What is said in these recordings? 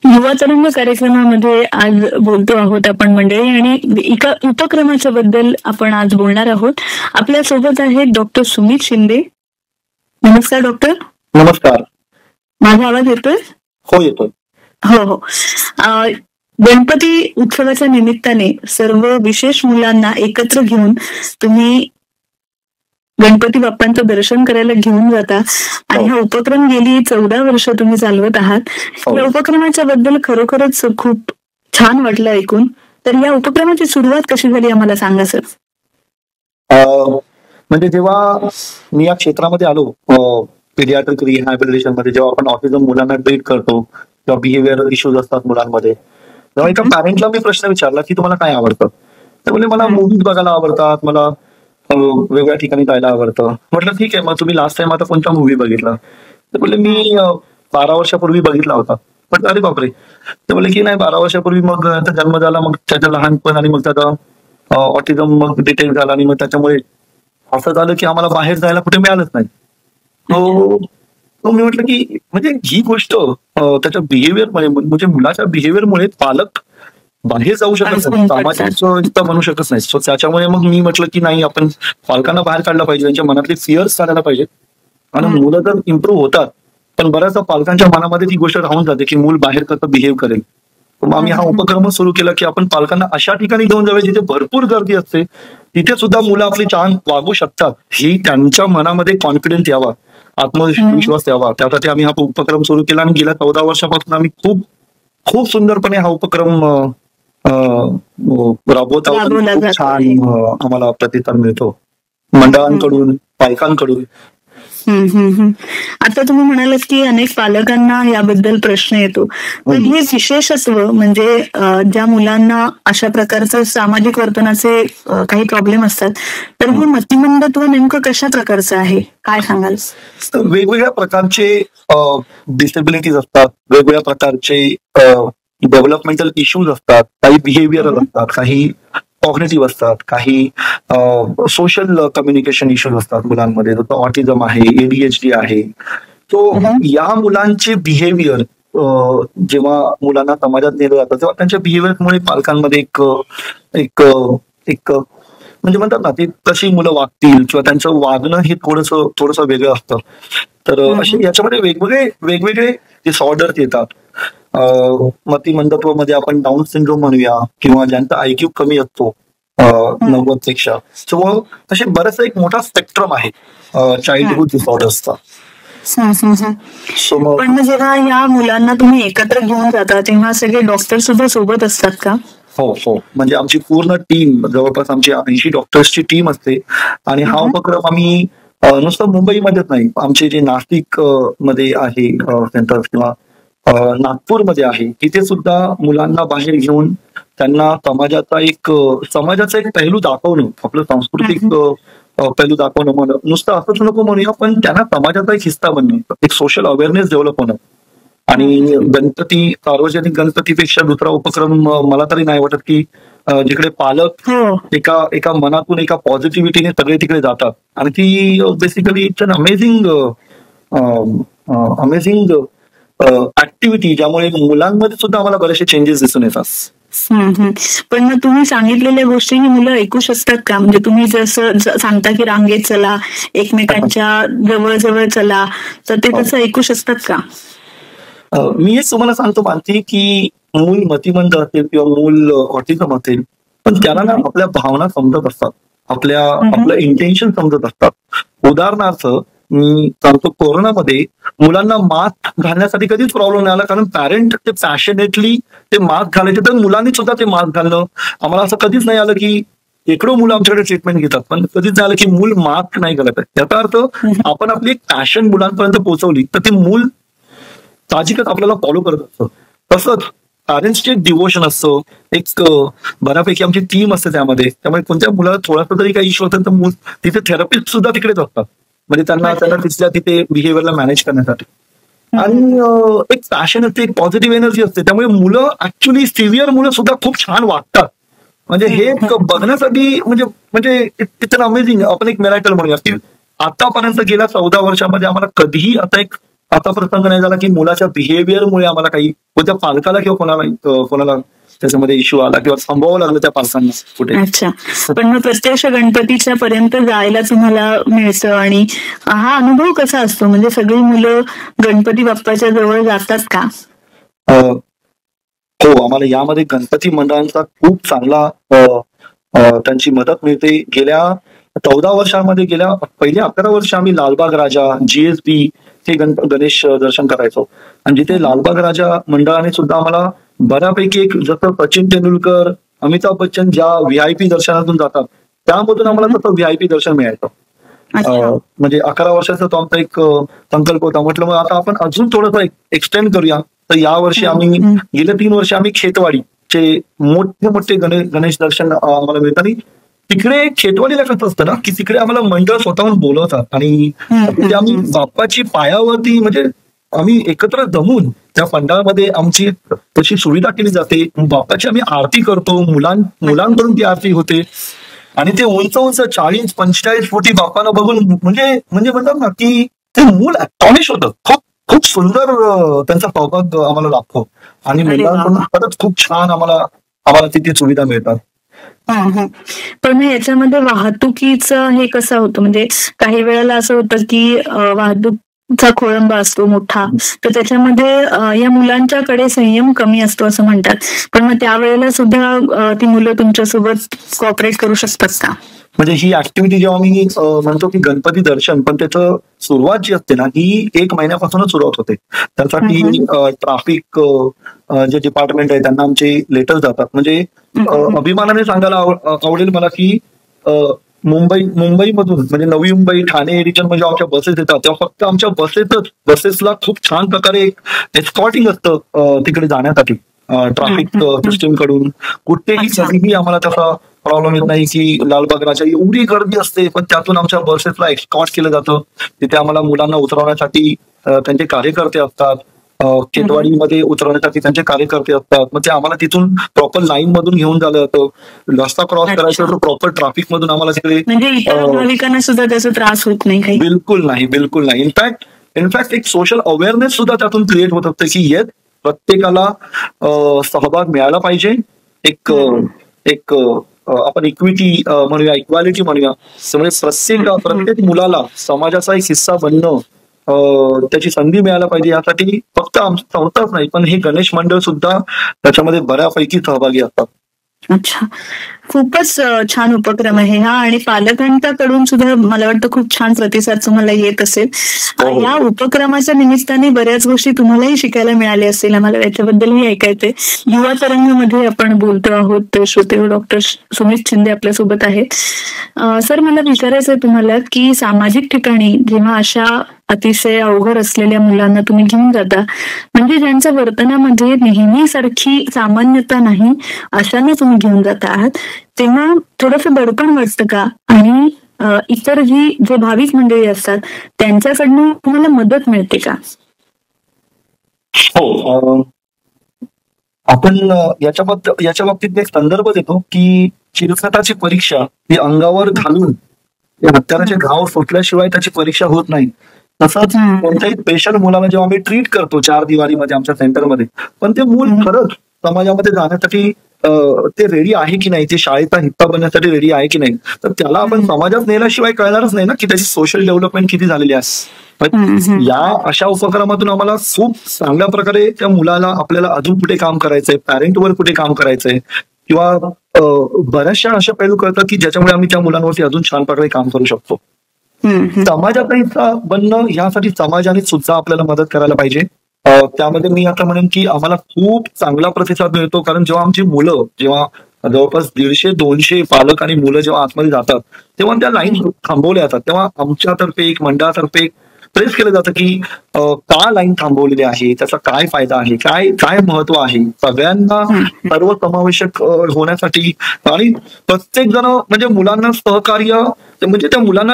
युवा तरंग कार्यक्रमामध्ये आज बोलतो आहोत आपण मंडळी आणि एका उपक्रमाच्या बद्दल आपण आज बोलणार आहोत. आपल्या सोबत आहेत डॉक्टर सुमित शिंदे. नमस्कार डॉक्टर. नमस्कार. माझा आवाज येतोय? हो, येतोय. हो हो. गणपती उत्सवाच्या निमित्ताने सर्व विशेष मुलांना एकत्र घेऊन तुम्ही गणपती बाप्पांचं दर्शन करायला घेऊन जाता आणि हा उपक्रम गेली 14 वर्ष तुम्ही चालवत आहात. या उपक्रमाच्या बद्दल खरोखरच खूप छान वाटलं ऐकून. तर या उपक्रमाची सुरुवात कशी झाली आम्हाला सांगा सर. म्हणजे जेव्हा मी या क्षेत्रामध्ये आलो, पीडियाट्रिक रिहॅबिलिटेशन मध्ये, जेव्हा आपण ऑटिझम मुलांना ट्रीट करतो किंवा बिहेवियर इश्यूज असतात मुलांमध्ये, तेव्हा एका पॅरेंटला मी प्रश्न विचारला की तुम्हाला काय आवडतं. तर बोलले मला मूव्हीज बघायला आवडतात, मला वेगवेगळ्या ठिकाणी जायला आवडतं. म्हटलं ठीक आहे, मग तुम्ही लास्ट टाइम आता कोणता मूव्ही बघितला? तर बोलले मी 12 वर्षापूर्वी बघितला होता. म्हटलं अरे बापरे. तर बोलले की नाही, 12 वर्षापूर्वी मग त्याचा जन्म झाला, मग त्याचं लहानपण आणि मग त्याचा ऑटिझम मग डिटेक्ट झाला आणि मग त्याच्यामुळे असं झालं की आम्हाला बाहेर जायला कुठे मिळालंच नाही. मी म्हटलं की म्हणजे ही गोष्ट त्याच्या बिहेवियर म्हणजे मुलाच्या बिहेवियरमुळे पालक बाहेर जाऊ शकत नाही, सामाजिक म्हणू शकत नाही. सो त्याच्यामुळे मग मी म्हटलं की नाही, आपण पालकांना बाहेर काढलं पाहिजे, त्यांच्या मनातले फिअर्स काढायला पाहिजे. आणि मुलं तर इम्प्रूव्ह होतात, पण बऱ्याचदा पालकांच्या मनामध्ये ती गोष्ट राहून जाते की मूल बाहेर कसं बिहेव करेल. मग आम्ही हा उपक्रम सुरू केला की आपण पालकांना अशा ठिकाणी घेऊन जावे जिथे भरपूर गर्दी असते, तिथे सुद्धा मुलं आपली छान वागू शकतात, ही त्यांच्या मनामध्ये कॉन्फिडन्स यावा, आत्मविश्वास यावा. त्यासाठी आम्ही हा उपक्रम सुरू केला आणि गेल्या 14 वर्षापासून आम्ही खूप खूप सुंदरपणे हा उपक्रम राबवत आहोत. छान आम्हाला प्रतिसाद मिळतो मंडळांकडून, पालकांकडून. आता तुम्ही म्हणालात की अनेक पालकांना याबद्दल प्रश्न येतो. तर हे विशेषत्व म्हणजे ज्या मुलांना अशा प्रकारचं सामाजिक वर्तनाचे काही प्रॉब्लेम असतात, तर हे मतिमंदत्व नेमकं कशा प्रकारचं आहे, काय सांगाल? वेगवेगळ्या प्रकारचे डिसेबिलिटीज असतात, वेगवेगळ्या प्रकारचे डेव्हलपमेंटल इश्यूज असतात, काही बिहेवियर असतात, काही कॉग्निटिव्ह असतात, काही सोशल कम्युनिकेशन इश्यूज असतात मुलांमध्ये. जसं ऑटिझम आहे, ADHD आहे. तो या मुलांचे बिहेवियर जेव्हा मुलांना समाजात नेलं जातं तेव्हा त्यांच्या बिहेवियरमुळे पालकांमध्ये एक एक एक म्हणजे म्हणतात ना, ते कशी मुलं वागतील किंवा त्यांचं वागणं हे थोडंसं वेगळं असतं. तर असे याच्यामध्ये वेगवेगळे डिसऑर्डर्स येतात. मतिमंदत्व मध्ये आपण डाऊन सिंड्रोम म्हणूया, किंवा ज्यांचा IQ कमी असतो 90 पेक्षा. सो असे बराचसा एक मोठा स्पेक्ट्रम आहे चाइल्डहुड डिसऑर्डर्सचा. पण जेव्हा या मुलांना तुम्ही एकत्र घेऊन जाता तेव्हा सगळे डॉक्टर सुद्धा सोबत असतात का? हो हो. म्हणजे आमची पूर्ण टीम, जवळपास आमची 80 डॉक्टर्सची टीम असते. आणि हा उपक्रम आम्ही नुसतं मुंबईमध्येच नाही, आमचे जे नाशिक मध्ये आहे सेंटर किंवा नागपूरमध्ये आहे, तिथे सुद्धा मुलांना बाहेर घेऊन त्यांना समाजाचा एक पैलू दाखवणं, आपलं सांस्कृतिक पैलू दाखवणं, नुसतं असंच नको म्हणूया, पण त्यांना समाजाचा एक हिस्सा बनणं, एक सोशल अवेअरनेस डेव्हलप होणं. आणि गणपती, सार्वजनिक गणपतीपेक्षा दुसरा उपक्रम मला तरी नाही वाटत की जिकडे पालक एका मनातून, एका पॉझिटिव्हिटीने सगळे तिकडे जातात. आणि ती basically it's an amazing activity, ज्यामुळे मुलांमध्ये सुद्धा आम्हाला बरेचसे चेंजेस दिसून येतात. पण मग तुम्ही सांगितलेल्या गोष्टी ही मुलं ऐकू शकतात का? म्हणजे तुम्ही जसं सांगता की रांगेत चला, एकमेकांच्या जवळ चला, तर ते तसं ऐकू शकतात का? मी हेच तुम्हाला सांगतो मानती की मूल मतिमंद असेल किंवा मूल ऑटिझम असेल, पण त्याला ना आपल्या भावना समजत असतात, आपलं इंटेन्शन समजत असतात. उदाहरणार्थ मी सांगतो, कोरोनामध्ये मुलांना मास्क घालण्यासाठी कधीच प्रॉब्लेम नाही आला, कारण पॅरेंट ते पॅशनेटली ते मास्क घालायचे. तर मुलांनी सुद्धा ते मास्क घालणं, आम्हाला असं कधीच नाही आलं की इकडं मुलं आमच्याकडे ट्रीटमेंट घेतात पण कधीच झालं की मूल मास्क नाही घालत आहे. याचा अर्थ आपण आपली एक पॅशन मुलांपर्यंत पोहोचवली तर ते मूल साहजिकच आपल्याला फॉलो करत असतं. तसंच पॅरेंट्सचे डिवोशन असतं, एक बऱ्यापैकी आमची टीम असते त्यामध्ये. त्यामुळे कोणत्या मुलाला थोडासा तरी काही इश्यू असेल तर मूल तिथे थेरपिस्ट सुद्धा तिकडेच असतात, म्हणजे त्यांना तिथल्या तिथे बिहेवियरला मॅनेज करण्यासाठी. आणि एक पॅशन असते, एक पॉझिटिव्ह एनर्जी असते, त्यामुळे मुलं ऍक्च्युली सिव्हिअर मुलं सुद्धा खूप छान वागतात. म्हणजे हे बघण्यासाठी म्हणजे इट्स अमेझिंग. आपण एक मिराकल म्हणूया की आतापर्यंत गेल्या 14 वर्षामध्ये आम्हाला कधीही आता एक असा प्रसंग नाही झाला की मुलाच्या बिहेवियरमुळे आम्हाला काही त्या पालकाला किंवा कोणाला त्याच्यामध्ये इश्यू आला किंवा थांबावं लागलं त्या पालकांना कुठे. अच्छा, पण मग प्रत्यक्ष गणपतीच्या पर्यंत जायला तुम्हाला मिळतं आणि हा अनुभव कसा असतो? म्हणजे सगळी मुलं गणपती बाप्पाच्या जवळ जातात का? हो, आम्हाला यामध्ये गणपती मंडळांचा खूप चांगला त्यांची मदत मिळते. गेल्या 14 वर्षांमध्ये गेल्या पहिल्या 11 वर्ष आम्ही लालबाग राजा, GSB हे गणेश दर्शन करायचो. आणि जिथे लालबाग राजा मंडळाने सुद्धा आम्हाला बऱ्यापैकी एक जसं सचिन तेंडुलकर, अमिताभ बच्चन ज्या VIP दर्शनातून जातात त्यामधून आम्हाला तसं VIP दर्शन मिळायचं. म्हणजे 11 वर्षाचा तो आमचा एक संकल्प होता. म्हटलं मग आता आपण अजून थोडंसं एक्सटेंड करूया. तर यावर्षी आम्ही गेल्या 3 वर्ष आम्ही खेतवाडीचे मोठे गणेश दर्शन आम्हाला मिळतात. आणि तिकडे खेतवाडीला कसं असतं ना की तिकडे आम्हाला मंडळ स्वतःहून बोलवतात आणि तिथे आम्ही बाप्पाची पायावरती म्हणजे आम्ही एकत्र जमून त्या पंडाळमध्ये आमची तशी सुविधा केली जाते. बाप्पाची आम्ही आरती करतो, मुलांकडून ती आरती होते आणि ते उंच 40-45 फुटी बाप्पाला बघून म्हणजे म्हणतात ना की ते मूल ॲस्टॉनिश होतं. खूप सुंदर त्यांचा सौभाग्य आम्हाला लाभतो आणि मुलांकडून खरंच खूप छान आम्हाला तिथे सुविधा मिळतात. पण मग याच्यामध्ये वाहतुकीचं हे कसं होतं? म्हणजे काही वेळेला असं होतं की वाहतूकचा खोळंबा असतो मोठा, तर त्याच्यामध्ये या मुलांच्याकडे संयम कमी असतो असं म्हणतात. पण मग त्यावेळेला सुद्धा ती मुलं तुमच्यासोबत कॉपरेट करू शकतात का? म्हणजे ही ऍक्टिव्हिटी जेव्हा मी म्हणतो की गणपती दर्शन, पण त्याचं सुरुवात जी असते ना ही 1 महिन्यापासूनच सुरुवात होते. त्यासाठी ट्रॅफिक जे डिपार्टमेंट आहे त्यांना आमचे लेटर जातात. म्हणजे अभिमानाने सांगायला आवडेल मला की मुंबईमधून म्हणजे नवी मुंबई, ठाणे रिजन म्हणजे आमच्या बसेस येतात तेव्हा फक्त आमच्या बसेसला खूप छान प्रकारे एस्कॉर्टिंग असतं तिकडे जाण्यासाठी ट्रॅफिक सिस्टीम कडून. कुठेही कधीही आम्हाला तसा प्रॉब्लेम येत नाही की लालबाग राजा एवढी गर्दी असते पण त्यातून आमच्या बसेसला एस्कॉर्ट केलं जातं. तिथे आम्हाला मुलांना उतरवण्यासाठी त्यांचे कार्यकर्ते असतात. खेतवाडीमध्ये उतरवण्यासाठी त्यांचे कार्यकर्ते असतात. मग ते आम्हाला तिथून प्रॉपर लाईन मधून घेऊन झालं होतं. रस्ता क्रॉस करायचा तर प्रॉपर ट्रॅफिक मधून आम्हाला तिकडे नागरिकांना सुद्धा त्याचा त्रास होत नाही. बिलकुल नाही. इनफॅक्ट एक सोशल अवेअरनेस सुद्धा त्यातून क्रिएट होत असते की येस प्रत्येकाला सहभाग मिळाला पाहिजे. एक आपण इक्विटी म्हणूया, इक्वालिटी म्हणूया. म्हणजे प्रत्येक मुलाला समाजाचा एक हिस्सा बनणं, त्याची संधी मिळायला पाहिजे. यासाठी फक्त आमची संस्थाच नाही पण हे गणेश मंडळ सुद्धा त्याच्यामध्ये बऱ्यापैकी सहभागी असतात. अच्छा, खूपच छान उपक्रम आहे हा आणि पालकांकडून सुद्धा मला वाटतं खूप छान प्रतिसाद तुम्हाला येत असेल. या उपक्रमाच्या निमित्ताने बऱ्याच गोष्टी तुम्हालाही शिकायला मिळाल्या असतील. आम्हाला याच्याबद्दलही ऐकायचंय. युवा तरंगमध्ये आपण बोलतो आहोत. श्रोते डॉक्टर सुमित शिंदे आपल्यासोबत आहेत. सर, मला विचारायचंय तुम्हाला की सामाजिक ठिकाणी जेव्हा अशा अतिशय अवघड असलेल्या मुलांना तुम्ही घेऊन जाता, म्हणजे ज्यांच्या वर्तनामध्ये नेहमीसारखी सामान्यता नाही अशाने तुम्ही घेऊन जात आहात, तेव्हा थोडंसं दडपण वाटतं का? आणि इतर जे भाविक मंडळी असतात त्यांच्याकडनं तुम्हाला मदत मिळते का? हो, आपण याच्या बाबतीत एक संदर्भ देतो की चिरफटाची परीक्षा ही अंगावर घालून हत्याराचे घाव फुटल्याशिवाय त्याची परीक्षा होत नाही. तसंच कोणत्याही स्पेशल मुलाला जेव्हा आम्ही ट्रीट करतो 4 दिवारीमध्ये आमच्या सेंटरमध्ये, पण ते मूल खरंच समाजामध्ये जाण्यासाठी ते रेडी आहे की नाही, ते शाळेचा हिस्सा बनण्यासाठी रेडी आहे की नाही, तर त्याला आपण समाजात नेल्याशिवाय कळणारच नाही ना की त्याची सोशल डेव्हलपमेंट किती झालेली आहे. या अशा उपक्रमातून आम्हाला खूप चांगल्या प्रकारे त्या मुलाला आपल्याला अजून कुठे काम करायचंय, पॅरेंटवर कुठे काम करायचंय किंवा बऱ्याचशा अशा पैलू कळतात की ज्याच्यामुळे आम्ही त्या मुलांवरती अजून छान प्रकारे काम करू शकतो. समाजाचा हिस्सा बनणं यासाठी समाजाने सुद्धा आपल्याला मदत करायला पाहिजे. त्यामध्ये मी आता म्हणेन की आम्हाला खूप चांगला प्रतिसाद मिळतो. कारण जेव्हा आमची मुलं जवळपास 150-200 पालक आणि मुलं जेव्हा आतमध्ये जातात तेव्हा त्या लाईन थांबवल्या जातात, तेव्हा आमच्यातर्फे एक मंडळातर्फे प्रेस केलं जातं की का लाईन थांबवलेली आहे, त्याचा काय फायदा आहे, काय महत्व आहे सगळ्यांना सर्वसमावेशक होण्यासाठी. आणि प्रत्येक जण म्हणजे मुलांना सहकार्य म्हणजे त्या मुलांना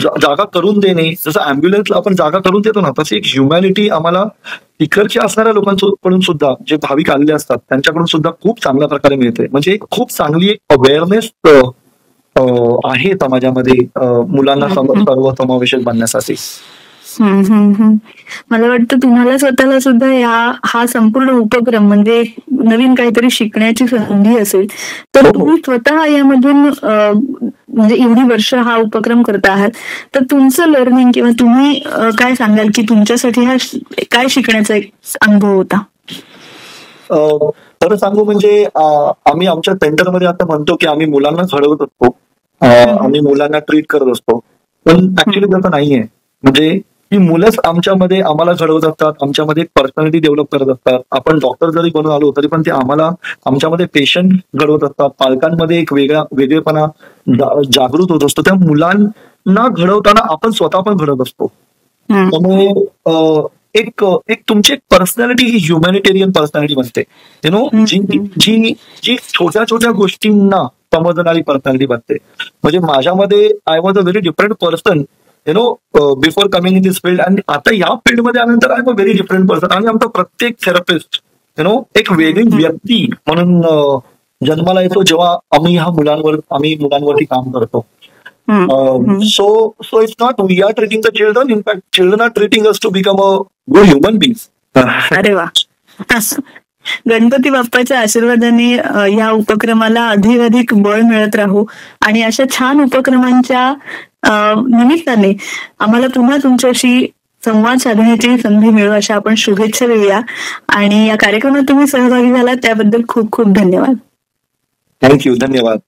जागा करून देणे, जसं अँब्युलन्सला आपण जागा करून देतो ना, तशी एक ह्युमॅनिटी आम्हाला तिकडच्या असणाऱ्या लोकांकडून सुद्धा, जे भाविक आलेले असतात त्यांच्याकडून सुद्धा खूप चांगल्या प्रकारे मिळते. म्हणजे खूप चांगली एक अवेअरनेस आहे समाजामध्ये मुलांना सर्व समावेशक बनण्यासाठी. मला वाटतं तुम्हाला स्वतःला सुद्धा हा संपूर्ण उपक्रम म्हणजे नवीन काहीतरी शिकण्याची संधी असेल, तर तुम्ही स्वतः यामधून म्हणजे एवढी वर्ष हा उपक्रम करता आहात, तर तुमचं लर्निंग किंवा तुम्ही काय सांगाल की तुमच्यासाठी हा काय शिकण्याचा एक अनुभव होता? खरं सांगू म्हणजे आम्ही आमच्या सेंटरमध्ये आता म्हणतो की आम्ही मुलांना घडवत असतो, आम्ही मुलांना ट्रीट करत असतो, पण ऍक्च्युली तसं नाहीये. म्हणजे ही मुलंच आमच्यामध्ये आम्हाला घडवत असतात, आमच्यामध्ये एक पर्सनॅलिटी डेव्हलप करत असतात. आपण डॉक्टर जरी बनून आलो तरी पण ते आम्हाला आमच्यामध्ये पेशंट घडवत असतात. पालकांमध्ये एक वेगळेपणा जागृत होत असतो. त्या मुलांना घडवताना आपण स्वतः पण घडत असतो. त्यामुळे एक तुमची एक पर्सनॅलिटी ही ह्युमॅनिटेरियन पर्सनॅलिटी बनते, यु नो, जी जी छोट्या छोट्या गोष्टींना समजणारी पर्सनॅलिटी बनते. म्हणजे माझ्यामध्ये I was a very different person, you know, before coming in this field. आणि आता या फील्डमध्ये आल्यानंतर I am a very different person. आणि आमचा प्रत्येक थेरपिस्ट यु नो एक वेगळी व्यक्ती म्हणून जन्माला येतो जेव्हा आम्ही मुलांवरती काम करतो. So it's not we are treating the children. In fact, children are treating us to become a good human beings. अरे वा. गणपती बाप्पाच्या आशीर्वादाने या उपक्रमाला अधिकाधिक बळ मिळत राहू आणि अशा छान उपक्रमांच्या निमित्ताने आम्हाला पुन्हा तुमच्याशी संवाद साधण्याची संधी मिळू अशा आपण शुभेच्छा देऊया. आणि या कार्यक्रमात तुम्ही सहभागी झालात त्याबद्दल खूप खूप धन्यवाद. थँक्यू. धन्यवाद.